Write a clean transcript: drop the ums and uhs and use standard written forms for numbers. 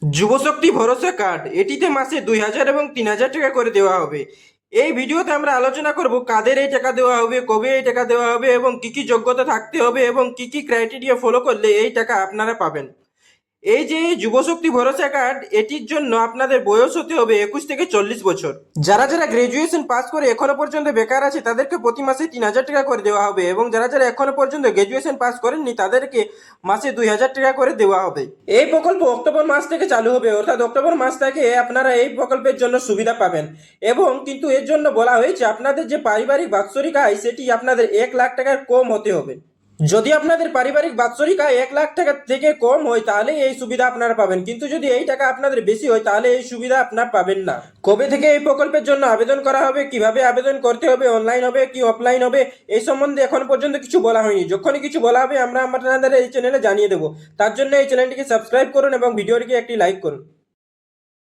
যুবশক্তি ভরসা কার্ড এটিতে মাসে 2,000 এবং 3,000 টাকা করে দেওয়া হবে। এই ভিডিওতে আমরা আলোচনা করব কাদের এই টাকা দেওয়া হবে, কবে এই টাকা দেওয়া হবে এবং কি কি যোগ্যতা থাকতে হবে এবং কি কি ক্রাইটেরিয়া ফলো করলে এই টাকা আপনারা পাবেন। এই যে যুবশক্তি ভরসা কার্ড এটির জন্য আপনাদের বয়স হতে হবে 21 থেকে 40 বছর। যারা যারা গ্রাজুয়েশন পাস করে এখনো পর্যন্ত বেকার আছে তাদেরকে প্রতি মাসে 3,000 টাকা করে দেওয়া হবে এবং যারা যারা এখনো পর্যন্ত গ্রাজুয়েশন পাস করেননি তাদেরকে মাসে 2,000 টাকা করে দেওয়া হবে। এই প্রকল্প অক্টোবর মাস থেকে চালু হবে, অর্থাৎ অক্টোবর মাস থেকে আপনারা এই প্রকল্পের জন্য সুবিধা পাবেন। এবং কিন্তু এর জন্য বলা হয়েছে আপনাদের যে পারিবারিক বাৎসরিক আয় সেটি আপনাদের 1,00,000 টাকার কম হতে হবে। যদি আপনাদের পারিবারিক বাৎসরিক আয় 1,00,000 টাকা থেকে কম হয় তাহলে এই সুবিধা আপনারা পাবেন, কিন্তু যদি এই টাকা আপনাদের বেশি হয় তাহলে এই সুবিধা আপনারা পাবেন না। কবে থেকে এই প্রকল্পের জন্য আবেদন করা হবে, কিভাবে আবেদন করতে হবে, অনলাইন হবে কি অফলাইন হবে, এই সম্বন্ধে এখন পর্যন্ত কিছু বলা হয়নি। যখনই কিছু বলা হবে আমরা আপনাদের এই চ্যানেলে জানিয়ে দেবো। তার জন্য এই চ্যানেলটিকে সাবস্ক্রাইব করুন এবং ভিডিওটিকে একটি লাইক করুন।